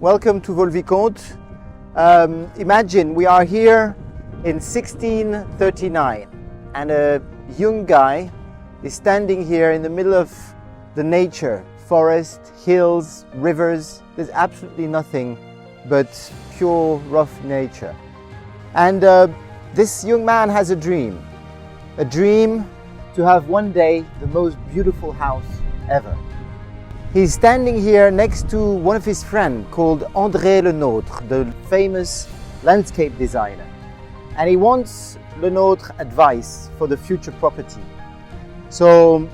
Welcome to Vaux-le-Vicomte. Imagine we are here in 1639 and a young guy is standing here in the middle of the nature, forest, hills, rivers. There's absolutely nothing but pure rough nature. And this young man has a dream to have one day the most beautiful house ever. He's standing here next to one of his friends called André Le Nôtre, the famous landscape designer. And he wants Le Nôtre advice for the future property. So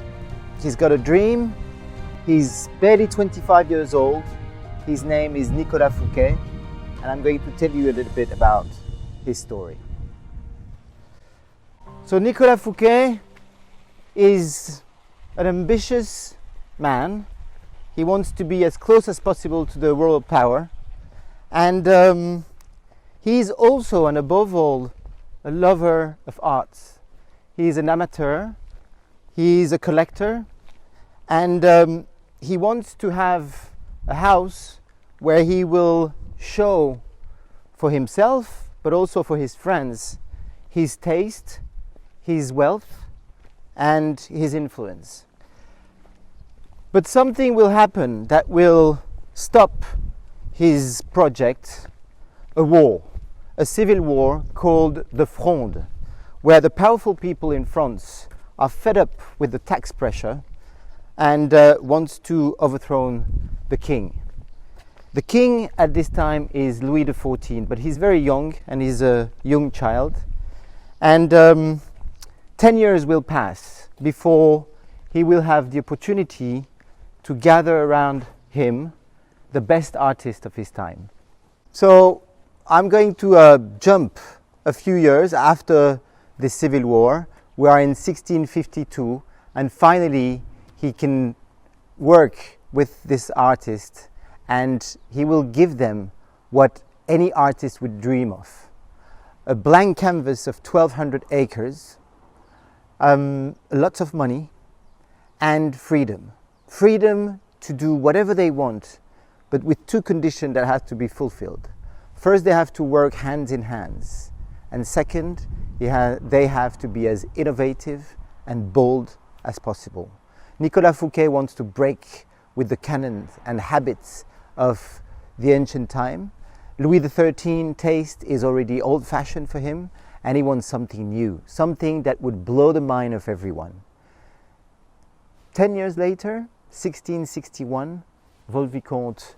he's got a dream. He's barely 25 years old. His name is Nicolas Fouquet. And I'm going to tell you a little bit about his story. So Nicolas Fouquet is an ambitious man. He wants to be as close as possible to the royal power. And he's also, and above all, a lover of arts. He's an amateur, he's a collector, and he wants to have a house where he will show for himself, but also for his friends, his taste, his wealth, and his influence. But something will happen that will stop his project, a civil war called the Fronde, where the powerful people in France are fed up with the tax pressure and wants to overthrow the king. The king at this time is Louis XIV, but he's very young and he's a young child. And 10 years will pass before he will have the opportunity to gather around him the best artists of his time. So I'm going to jump a few years after the Civil War. We are in 1652, and finally he can work with this artist and he will give them what any artist would dream of. A blank canvas of 1,200 acres, lots of money, and freedom. Freedom to do whatever they want, but with two conditions that have to be fulfilled. First, they have to work hands in hands, and second, they have to be as innovative and bold as possible. Nicolas Fouquet wants to break with the canons and habits of the ancient time. Louis XIII taste is already old-fashioned for him, and he wants something new, something that would blow the mind of everyone. 10 years later, 1661, Vaux-le-Vicomte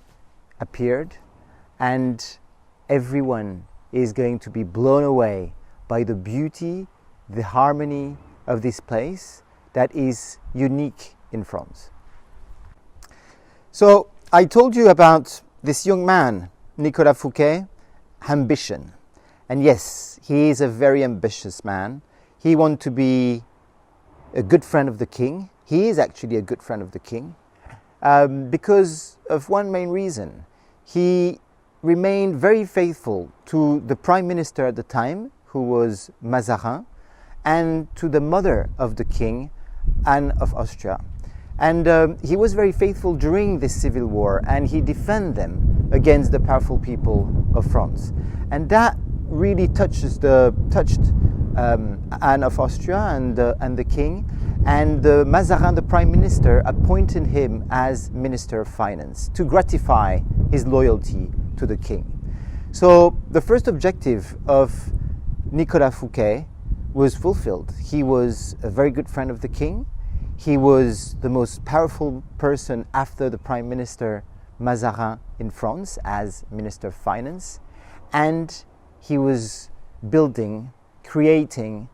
appeared, and everyone is going to be blown away by the beauty, the harmony of this place that is unique in France. So I told you about this young man, Nicolas Fouquet, ambition. And yes, he is a very ambitious man. He wants to be a good friend of the king. He is actually a good friend of the king because of one main reason. He remained very faithful to the prime minister at the time, who was Mazarin, and to the mother of the king, Anne of Austria. And he was very faithful during this civil war, and he defended them against the powerful people of France. And that really touched Anne of Austria and the king. And Mazarin, the prime minister, appointed him as Minister of Finance to gratify his loyalty to the king. So the first objective of Nicolas Fouquet was fulfilled. He was a very good friend of the king. He was the most powerful person after the prime minister Mazarin in France as Minister of Finance. And he was building, creating,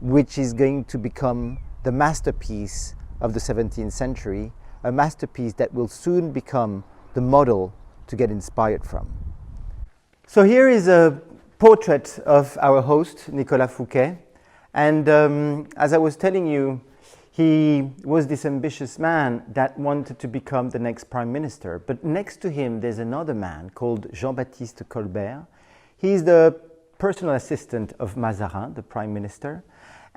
which is going to become the masterpiece of the 17th century, a masterpiece that will soon become the model to get inspired from. So here is a portrait of our host, Nicolas Fouquet. And as I was telling you, he was this ambitious man that wanted to become the next prime minister. But next to him, there's another man called Jean-Baptiste Colbert. He's the personal assistant of Mazarin, the prime minister.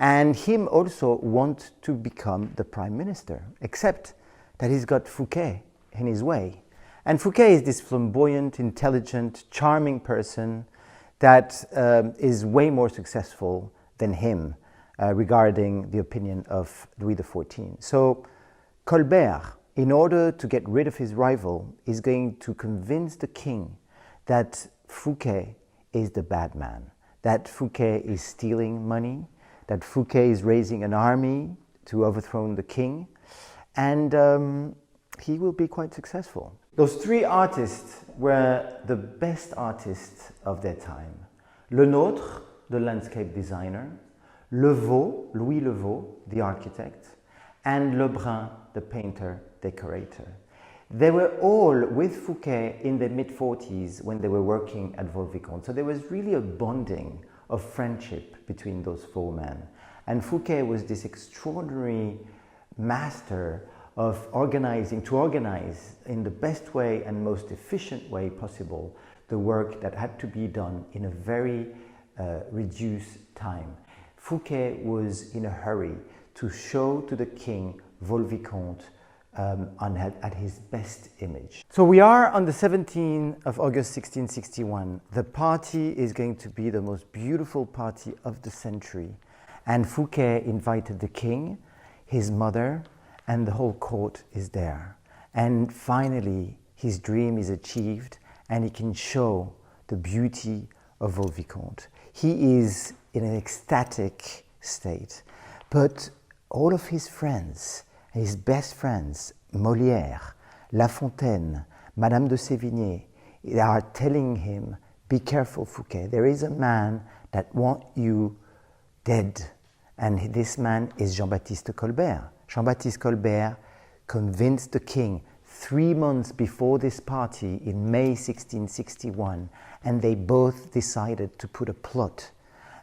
And him also want to become the prime minister, except that he's got Fouquet in his way. And Fouquet is this flamboyant, intelligent, charming person that is way more successful than him regarding the opinion of Louis XIV. So Colbert, in order to get rid of his rival, is going to convince the king that Fouquet is the bad man, that Fouquet is stealing money, that Fouquet is raising an army to overthrow the king, and he will be quite successful. Those three artists were the best artists of their time. Le Nôtre, the landscape designer, Louis Le Vaux, the architect, and Le Brun, the painter, decorator. They were all with Fouquet in their mid-40s when they were working at Vaux-le-Vicomte. So there was really a bonding of friendship between those four men. And Fouquet was this extraordinary master of organize in the best way and most efficient way possible the work that had to be done in a very reduced time. Fouquet was in a hurry to show to the king Vaux-le-Vicomte at his best image. So we are on the 17th of August 1661. The party is going to be the most beautiful party of the century. And Fouquet invited the king, his mother, and the whole court is there. And finally, his dream is achieved and he can show the beauty of Vaux-le-Vicomte. He is in an ecstatic state. But all of his friends, his best friends, Molière, La Fontaine, Madame de Sévigné, they are telling him, be careful, Fouquet. There is a man that wants you dead. And this man is Jean-Baptiste Colbert. Jean-Baptiste Colbert convinced the king 3 months before this party in May 1661, and they both decided to put a plot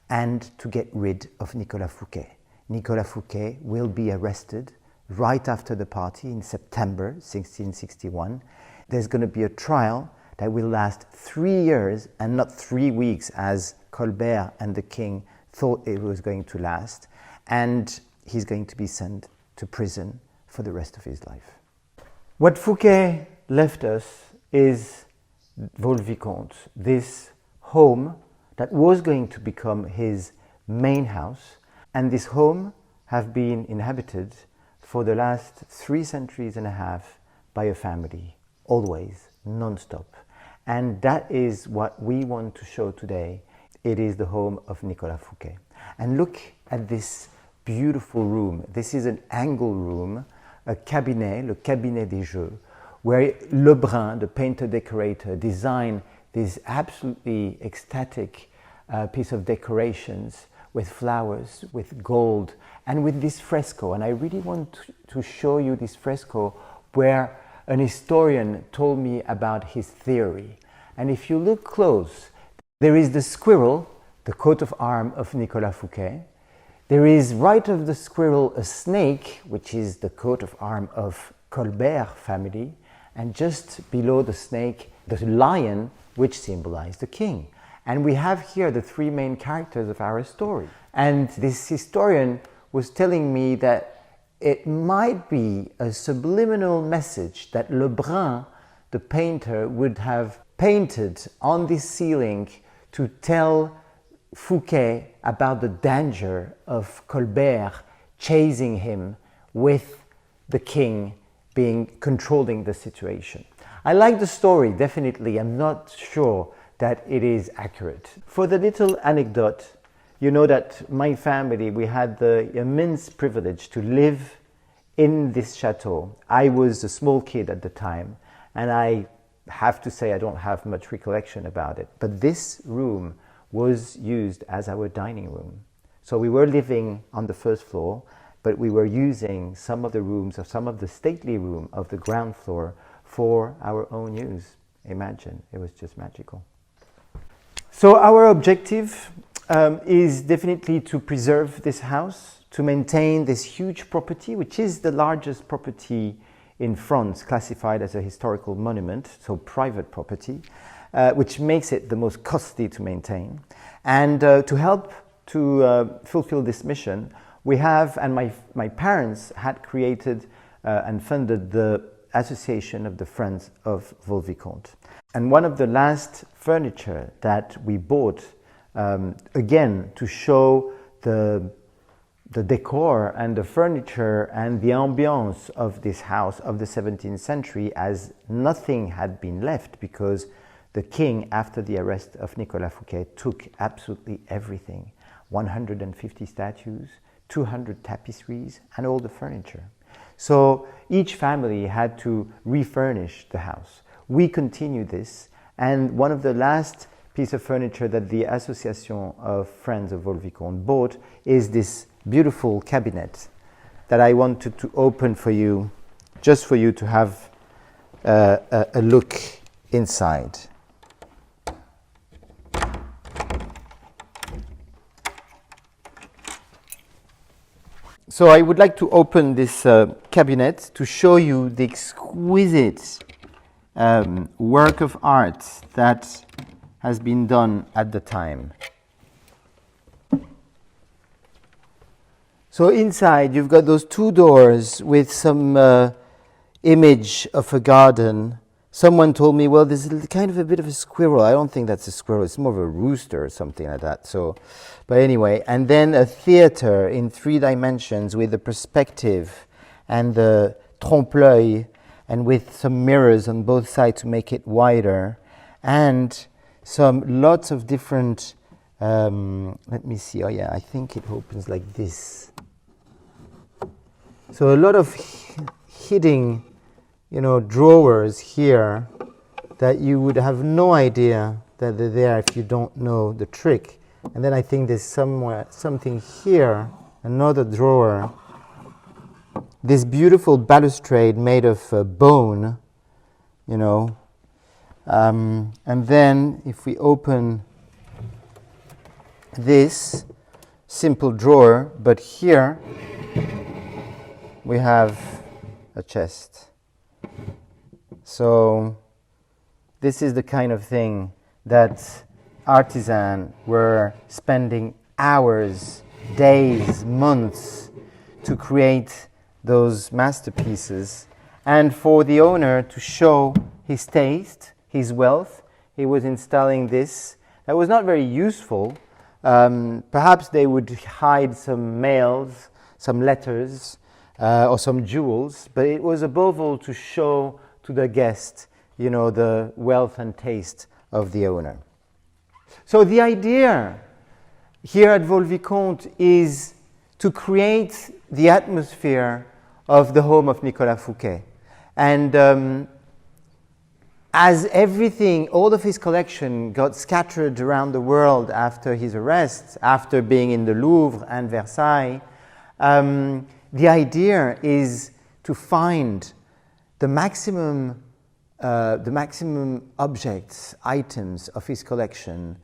and to get rid of Nicolas Fouquet. Nicolas Fouquet will be arrested right after the party in September 1661. There's going to be a trial that will last 3 years and not 3 weeks as Colbert and the king thought it was going to last, and he's going to be sent to prison for the rest of his life. What Fouquet left us is Vaux-le-Vicomte, this home that was going to become his main house, and this home have been inhabited for the last 3 centuries and a half by a family, always, non-stop. And that is what we want to show today. It is the home of Nicolas Fouquet. And look at this beautiful room. This is an angle room, a cabinet, le cabinet des jeux, where Le Brun, the painter-decorator, designed this absolutely ecstatic piece of decorations with flowers, with gold, and with this fresco. And I really want to show you this fresco where an historian told me about his theory. And if you look close, there is the squirrel, the coat of arms of Nicolas Fouquet. There is right of the squirrel a snake, which is the coat of arms of Colbert family, and just below the snake, the lion, which symbolized the king. And we have here the 3 main characters of our story. And this historian was telling me that it might be a subliminal message that Le Brun, the painter, would have painted on this ceiling to tell Fouquet about the danger of Colbert chasing him with the king controlling the situation. I like the story, definitely. I'm not sure that it is accurate. For the little anecdote, you know that my family, we had the immense privilege to live in this chateau. I was a small kid at the time, and I have to say I don't have much recollection about it. But this room was used as our dining room. So we were living on the first floor, but we were using some of the rooms, or some of the stately room of the ground floor for our own use. Imagine, it was just magical. So our objective is definitely to preserve this house, to maintain this huge property, which is the largest property in France, classified as a historical monument, so private property, which makes it the most costly to maintain. And to help to fulfill this mission, we have, and my parents had created and funded the Association of the Friends of Vaux-le-Vicomte. And one of the last furniture that we bought, again, to show the decor and the furniture and the ambiance of this house of the 17th century, as nothing had been left because the king, after the arrest of Nicolas Fouquet, took absolutely everything. 150 statues, 200 tapestries, and all the furniture. So each family had to refurnish the house. We continue this, and one of the last piece of furniture that the Association of Friends of Vaux-le-Vicomte bought is this beautiful cabinet that I wanted to open for you, just for you to have a look inside. So I would like to open this cabinet to show you the exquisite work of art that has been done at the time. So inside you've got those two doors with some image of a garden. Someone told me, well, there's kind of a bit of a squirrel. I don't think that's a squirrel. It's more of a rooster or something like that. So, but anyway, and then a theater in 3 dimensions with the perspective and the trompe-l'œil, and with some mirrors on both sides to make it wider, and lots of different, let me see, oh yeah, I think it opens like this. So a lot of hidden, drawers here that you would have no idea that they're there if you don't know the trick. And then I think there's something here, another drawer. This beautiful balustrade made of bone, and then if we open this simple drawer, but here we have a chest. So this is the kind of thing that artisans were spending hours, days, months to create those masterpieces. And for the owner to show his taste, his wealth, he was installing this. That was not very useful. Perhaps they would hide some mails, some letters, or some jewels, but it was above all to show to the guest, the wealth and taste of the owner. So the idea here at Vaux-le-Vicomte is to create the atmosphere of the home of Nicolas Fouquet. And as everything, all of his collection got scattered around the world after his arrest, after being in the Louvre and Versailles, the idea is to find the maximum objects, items of his collection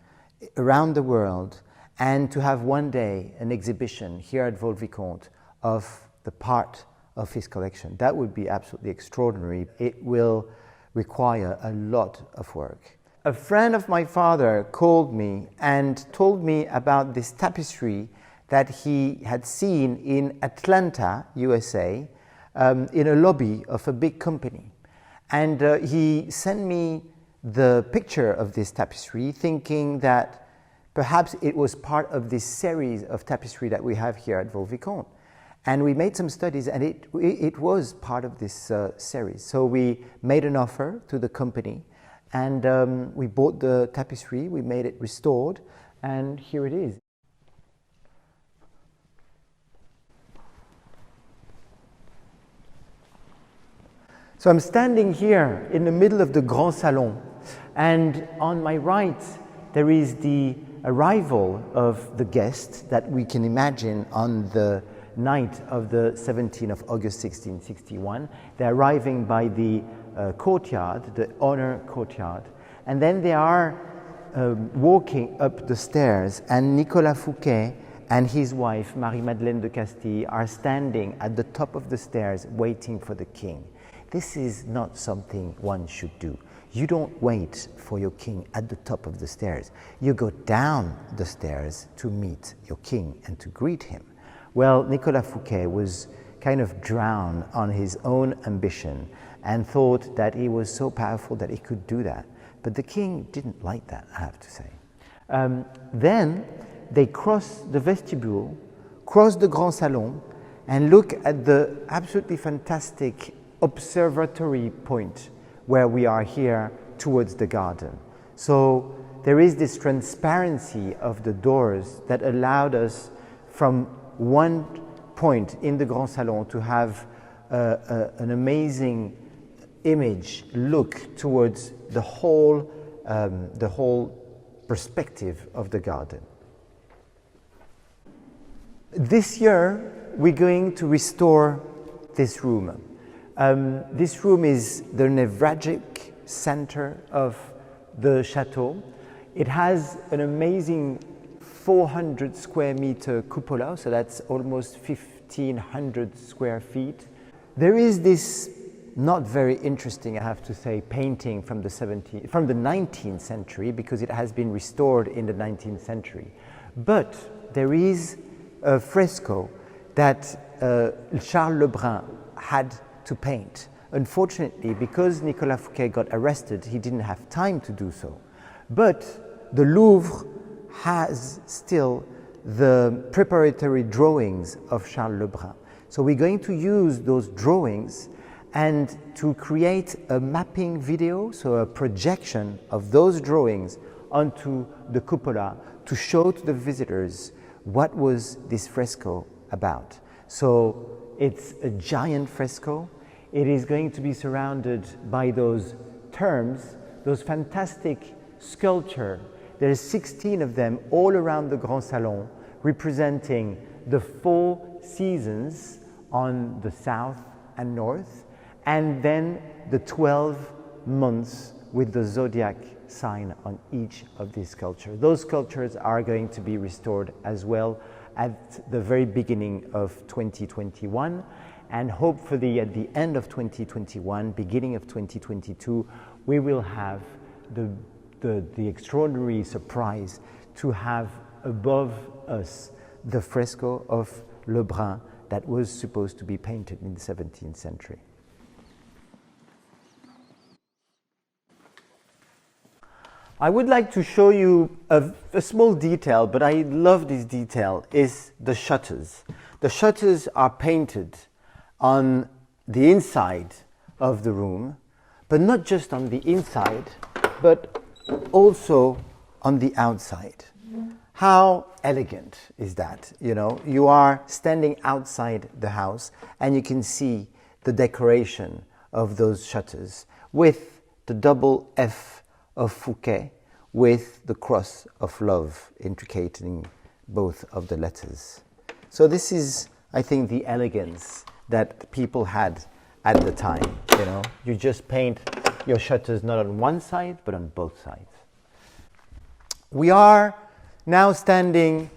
around the world, and to have one day an exhibition here at Vaux-le-Vicomte of the part of his collection. That would be absolutely extraordinary. It will require a lot of work. A friend of my father called me and told me about this tapestry that he had seen in Atlanta, USA, in a lobby of a big company. And he sent me the picture of this tapestry, thinking that perhaps it was part of this series of tapestry that we have here at Vaux-le-Vicomte. And we made some studies, and it was part of this series. So we made an offer to the company, and we bought the tapestry, we made it restored, and here it is. So I'm standing here in the middle of the Grand Salon, and on my right there is the arrival of the guests that we can imagine on the night of the 17th of August 1661. They're arriving by the courtyard, the honor courtyard, and then they are walking up the stairs, and Nicolas Fouquet and his wife Marie-Madeleine de Castille are standing at the top of the stairs waiting for the king. This is not something one should do. You don't wait for your king at the top of the stairs. You go down the stairs to meet your king and to greet him. Well, Nicolas Fouquet was kind of drowned on his own ambition, and thought that he was so powerful that he could do that. But the king didn't like that, I have to say. Then they cross the vestibule, cross the Grand Salon, and look at the absolutely fantastic observatory point where we are here towards the garden. So there is this transparency of the doors that allowed us from one point in the Grand Salon to have an amazing image look towards the whole perspective of the garden. This year we're going to restore this room. This room is the nevralgic center of the chateau. It has an amazing 400 square meter cupola, so that's almost 1,500 square feet. There is this not very interesting, I have to say, painting from the 19th century, because it has been restored in the 19th century. But there is a fresco that Charles Le Brun had to paint. Unfortunately, because Nicolas Fouquet got arrested, he didn't have time to do so. But the Louvre has still the preparatory drawings of Charles Le Brun. So we're going to use those drawings and to create a mapping video, so a projection of those drawings onto the cupola to show to the visitors what was this fresco about. So it's a giant fresco. It is going to be surrounded by those terms, those fantastic sculpture. There's 16 of them all around the Grand Salon, representing the 4 seasons on the south and north, and then the 12 months with the zodiac sign on each of these sculptures. Those sculptures are going to be restored as well at the very beginning of 2021, and hopefully at the end of 2021, beginning of 2022, we will have the extraordinary surprise to have above us the fresco of Le Brun that was supposed to be painted in the 17th century. I would like to show you a small detail, but I love this detail, is the shutters. The shutters are painted on the inside of the room, but not just on the inside, but also on the outside. How elegant is that? You know, you are standing outside the house and you can see the decoration of those shutters with the double F of Fouquet with the cross of love intricating both of the letters. So this is, I think, the elegance that people had at the time. You know, you just paint your shutters not on one side but on both sides. We are now standing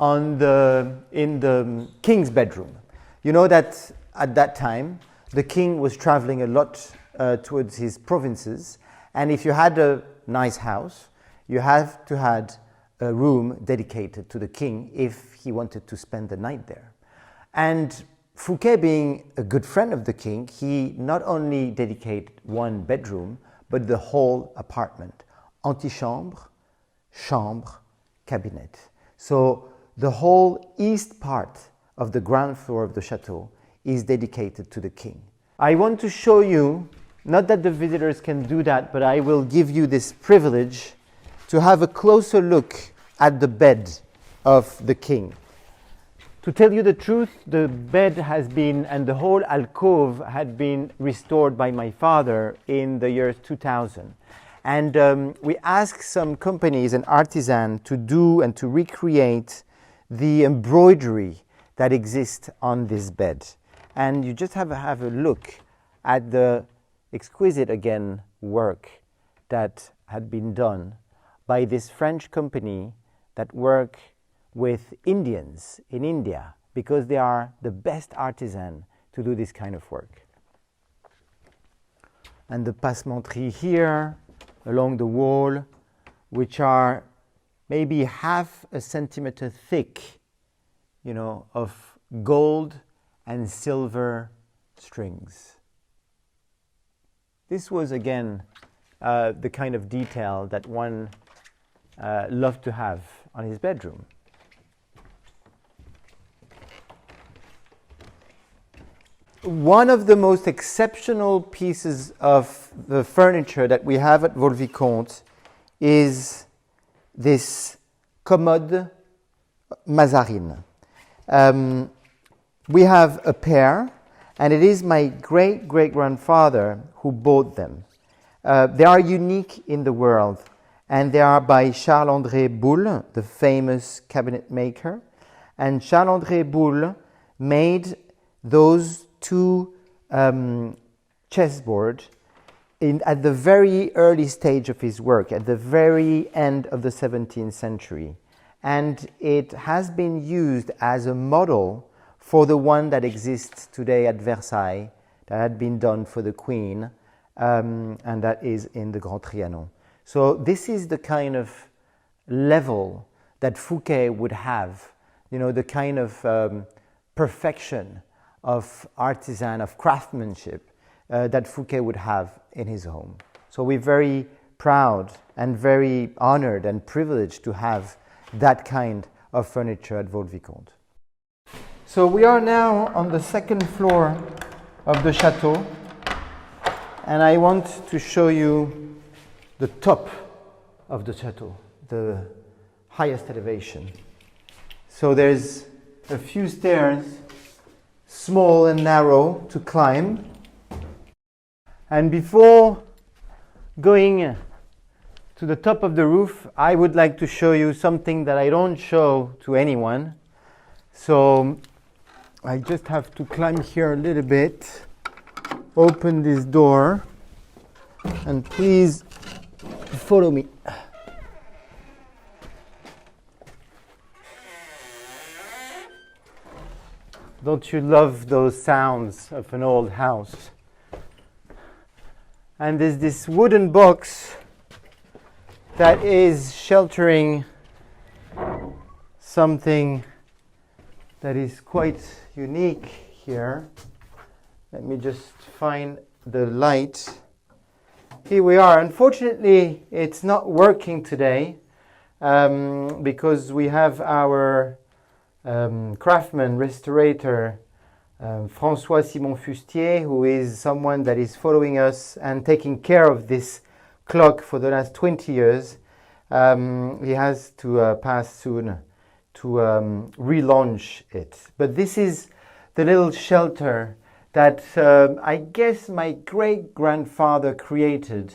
in the king's bedroom. You know that at that time the king was traveling a lot towards his provinces, and if you had a nice house, you have to have a room dedicated to the king if he wanted to spend the night there. And Fouquet, being a good friend of the king, he not only dedicated one bedroom, but the whole apartment. Antichambre, chambre, cabinet. So the whole east part of the ground floor of the chateau is dedicated to the king. I want to show you, not that the visitors can do that, but I will give you this privilege to have a closer look at the bed of the king. To tell you the truth, the bed has been, and the whole alcove had been restored by my father in the year 2000. And we asked some companies and artisans to do and to recreate the embroidery that exists on this bed. And you just have a look at the exquisite, again, work that had been done by this French company that work with Indians in India, because they are the best artisan to do this kind of work. And the passementerie here along the wall, which are maybe half a centimeter thick, you know, of gold and silver strings. this was again the kind of detail that one loved to have on his bedroom. One of the most exceptional pieces of the furniture that we have at Vaux-le-Vicomte is this commode Mazarine. We have a pair, and it is my great-great-grandfather who bought them. They are unique in the world, and they are by Charles-André Boulle, the famous cabinet maker. And Charles-André Boulle made those two chessboard at the very early stage of his work, at the very end of the 17th century. And it has been used as a model for the one that exists today at Versailles, that had been done for the Queen, and that is in the Grand Trianon. So this is the kind of level that Fouquet would have, the kind of perfection of artisan, of craftsmanship that Fouquet would have in his home. So we're very proud and very honored and privileged to have that kind of furniture at Vaux-le-Vicomte. So we are now on the second floor of the chateau, and I want to show you the top of the chateau, the highest elevation. So there's a few stairs, small and narrow, to climb. And before going to the top of the roof, I would like to show you something that I don't show to anyone. So I just have to climb here a little bit, open this door, and please follow me. Don't you love those sounds of an old house? And there's this wooden box that is sheltering something that is quite unique here. Let me just find the light. Here we are. Unfortunately, it's not working today because we have our craftsman, restorator, François Simon Fustier, who is someone that is following us and taking care of this clock for the last 20 years. He has to pass soon to relaunch it. But this is the little shelter that I guess my great-grandfather created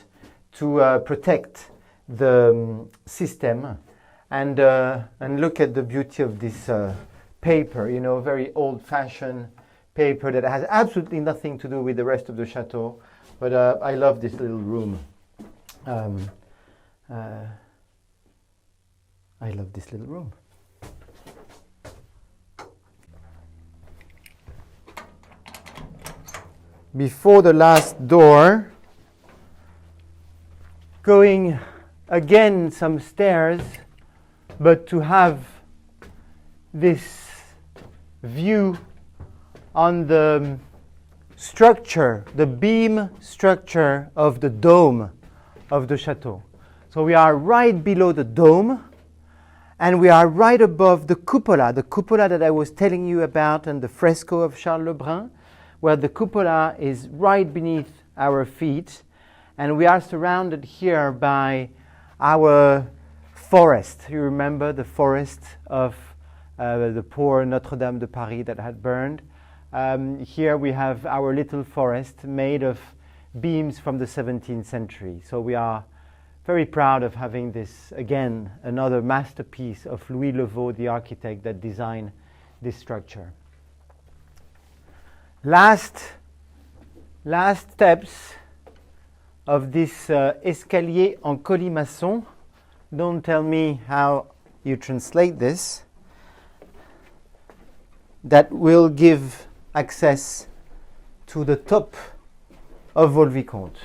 to protect the system. And look at the beauty of this paper, very old-fashioned paper that has absolutely nothing to do with the rest of the chateau. But I love this little room. I love this little room. Before the last door, going again some stairs, but to have this view on the structure, the beam structure of the dome of the chateau. So we are right below the dome, and we are right above the cupola that I was telling you about, and the fresco of Charles Le Brun, where the cupola is right beneath our feet, and we are surrounded here by our forest. You remember the forest of the poor Notre-Dame de Paris that had burned. Here we have our little forest made of beams from the 17th century. So we are very proud of having this, again, another masterpiece of Louis Le Vaux, the architect that designed this structure. Last steps of this escalier en colimaçon. Don't tell me how you translate this. That will give access to the top of Vaux-le-Vicomte.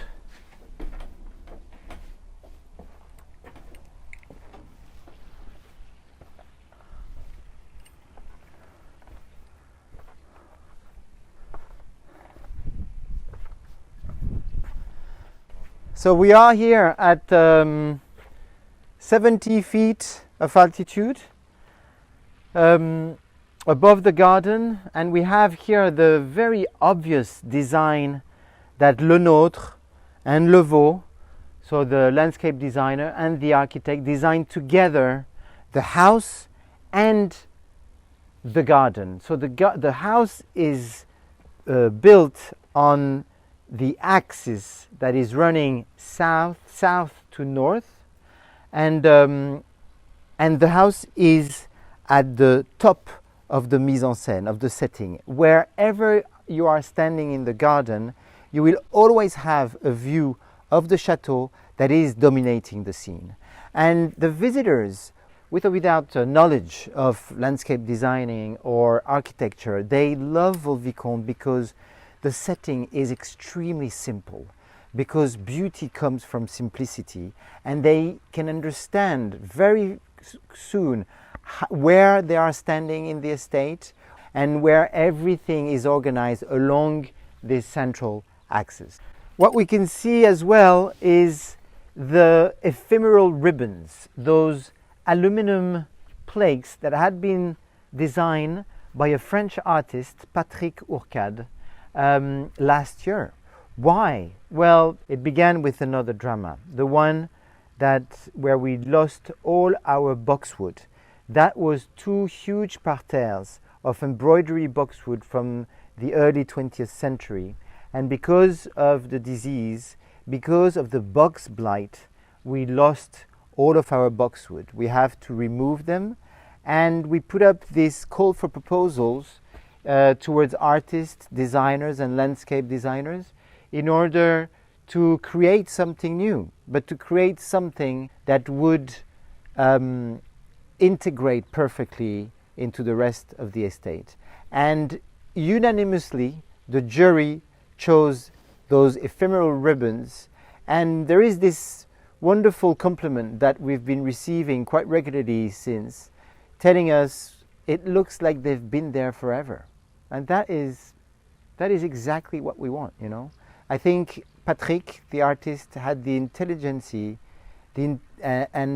So we are here at 70 feet of altitude above the garden, and we have here the very obvious design that Le Nôtre and Le Vaux, so the landscape designer and the architect, designed together the house and the garden. So the house is built on the axis that is running south to north, and the house is at the top of the mise en scène, of the setting. Wherever you are standing in the garden, you will always have a view of the chateau that is dominating the scene. And the visitors, with or without knowledge of landscape designing or architecture, they love Vaux-le-Vicomte because the setting is extremely simple, because beauty comes from simplicity, and they can understand very soon where they are standing in the estate and where everything is organized along this central axis. What we can see as well is the ephemeral ribbons, those aluminum plaques that had been designed by a French artist, Patrick Ourcade, last year. Why? Well, it began with another drama, the one where we lost all our boxwood. That was 2 huge parterres of embroidery boxwood from the early 20th century, and because of the disease, because of the box blight, we lost all of our boxwood. We have to remove them, and we put up this call for proposals towards artists, designers and landscape designers in order to create something new, but to create something that would integrate perfectly into the rest of the estate. And unanimously, the jury chose those ephemeral ribbons, and there is this wonderful compliment that we've been receiving quite regularly since, telling us it looks like they've been there forever. And that is exactly what we want, you know. I think Patrick, the artist, had the intelligence and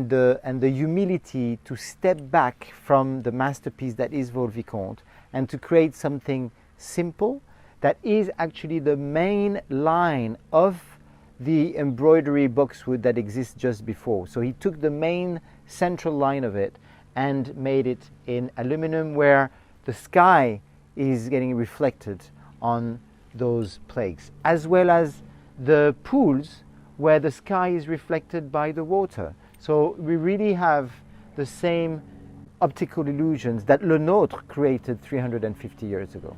the humility to step back from the masterpiece that is Vaux-le-Vicomte and to create something simple that is actually the main line of the embroidery boxwood that exists just before. So he took the main central line of it and made it in aluminum, where the sky is getting reflected on those plaques, as well as the pools where the sky is reflected by the water. So we really have the same optical illusions that Le Nôtre created 350 years ago.